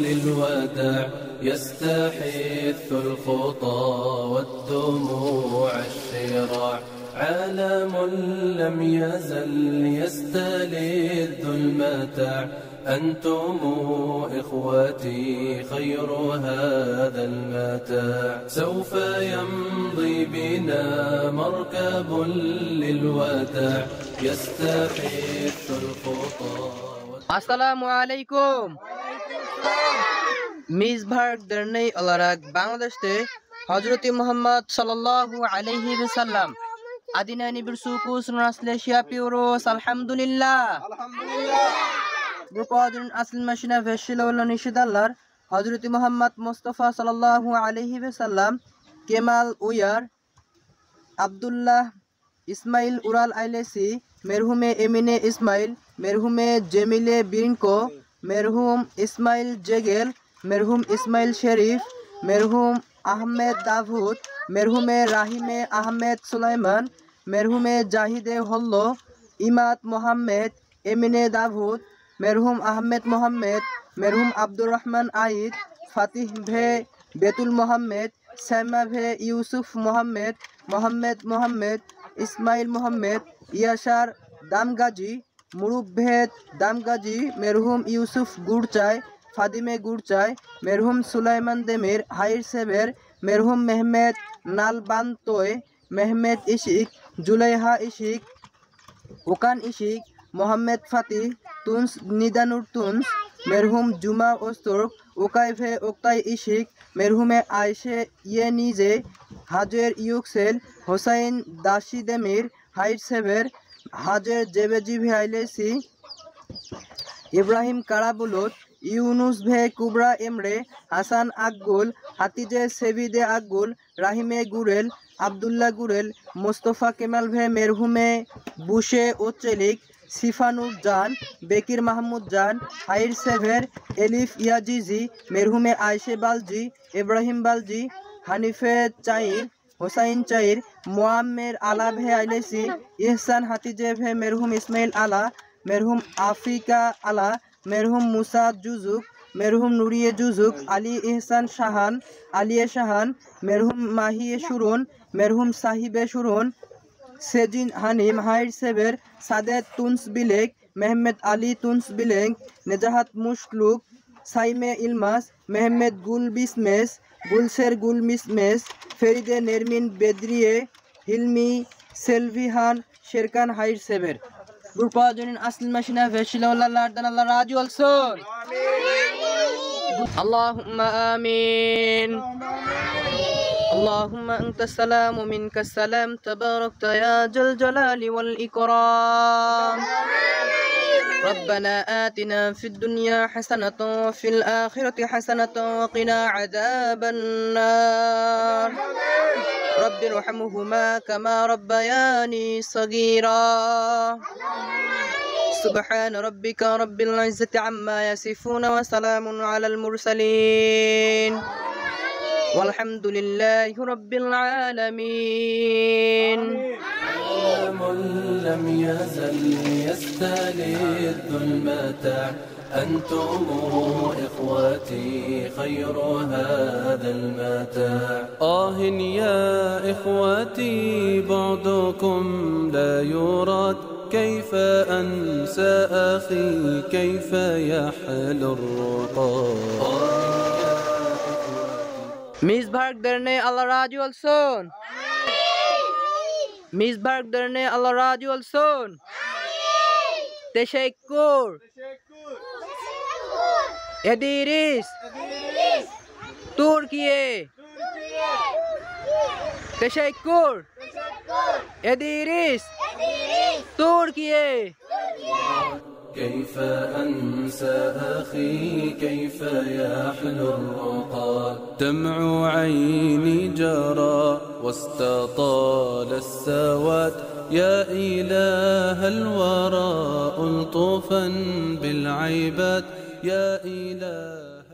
للوداع يستحث الخطى والدموع الشراع. عالم لم يزل يستلذ المتاع. أنتم إخوتي خير هذا المتاع. سوف يمضي بنا مركب للوداع يستحث الخطى. আসসালামু আলাইকুম। মিসভার্ক দরনেই আলারাক বাংলাদেশে হযরতি মুহাম্মদ সাল্লাল্লাহু আলাইহি ওয়াসাল্লাম আদিনানি বিরসুকু সুনাসলেশিয়া পিউরোস আলহামদুলিল্লাহ আলহামদুলিল্লাহ। বুপাদুন আসল মাশিনা ভেশিলওয়ালা নিশিদাল্লার হযরতি মুহাম্মদ মুস্তাফা সাল্লাল্লাহু আলাইহি ওয়াসাল্লাম কেমাল উয়ার আব্দুল্লাহ ইসমাইল উরাল আইলেসি মেরহুমে এমিনে ইসমাইল মেরহুমে জেমিলে বিনকো মেরহুম ইসমাইল জেগেল মেরহুম ইসমাইল শরীফ মেরহুম আহমেদ দাভুদ মেরহুমে রাহিমে আহমেদ সুলাইমান মেরহুমে জাহিদে হল্লো ইমাদ মোহাম্মেদ এমিনে দাভুদ মেরহুম আহমেদ মোহাম্মেদ মেরহুম আব্দুর রহমান আইদ ফাতিহ ভে বেতুল মোহাম্মেদ সাইমা ভে ইউসুফ মোহাম্মেদ মোহাম্মেদ মোহাম্মেদ ইসমাইল মোহাম্মেদ ইয়াসার দামগাজি মুরুব্ভেদ দামগাজি মেরহুম ইউসুফ গুড়চাই ফাদিমে গুড়চাই মেরহুম সুলাইমান দেমির হাইর সেবের মেরহুম মেহমেদ নালবান্তোয় মেহমেদ ইশিক জুলাইহা ইশিক ওকান ইশিক মোহাম্মেদ ফাতিহ তুনস নিদানুর তুনস মেরহুম জুমা ওস্তর্ক ওকাইভে ওক্তাই ইশিক মেরহুমে আয়শে ইয়ে নিজে হাজের ইউকসেল হোসাইন দাসি দেমির হাইর সেবের হাজের জেবেজি ভে আইলেসি ইব্রাহিম কারাবুলত ইউনুস ভে কুবরা এমরে হাসান আকগুল হাতিজে সেবিদে আকগুল রাহিমে গুরেল আবদুল্লাহ গুরেল মোস্তফা কেমাল ভে মেরহুমে বুশে ওচেলিক সিফানুর জান বেকির মাহমুদ জান হাইর সেভের এলিফ ইয়াজিজি মেরহুমে আয়শে বালজি ইব্রাহিম বালজি হানিফে চাইর হোসাইন চাইর মোয়াম্মের আলা ভে আইলেসি ইহসান হাতিজে ভে মেরহুম ইসমাইল আলা মেরহুম আফিকা আলা মেরহুম মুসা জুজুক মেরহুম নুরিয়ে জুজুক আলী ইহসান শাহান আলিয়ে শাহান মেরহুম মাহিয়ে সুরন মেরহুম সাহিবে সুরন সেজিন হানিম হাইর সেবের সাদেত তুনস বিলেক মেহমেদ আলী তুনস বিলেক নেজাহাত মুশলুক সাইমে ইলমাস মেহমেদ গুল বিসমেস গুলশের গুল মিসমেস ফেরিদে নেরমিন বেদরিয়ে হিলমি সেলভিহান শেরকান হাইর সেবের বুরপাজনিন আসল মাশিনা ভেশিলাল্লাহ দানাল্লাহ রাজি অলসন আল্লাহুম্মা আমিন اللهم أنت السلام ومنك السلام تباركت يا ذا الجلال والإكرام. ربنا آتنا في الدنيا حسنة وفي الآخرة حسنة وقنا عذاب النار. رب ارحمهما كما ربياني صغيرا. سبحان ربك رب العزة عما يصفون وسلام على المرسلين والحمد لله رب العالمين. عالم لم يزل يستلذ المتاع. أنتم إخوتي خير هذا المتاع. يا إخوتي بعدكم لا يراد. كيف أنسى أخي كيف يحلو الرقاد. মিসভার্ক দরনে আল্লাহ রাজি অলসন মিসভার্ক দরনে আল্লাহ রাজি অলসন তেশাইকুর এদিরিস তুর্কিয়ে তেশাইকুর এদিরিস তুর্কিয়ে. كيف أنسى أخي كيف يحلو الرقاد. دمع عيني جرى واستطال السواد. يا إله الورى ألطفا بالعباد. يا إله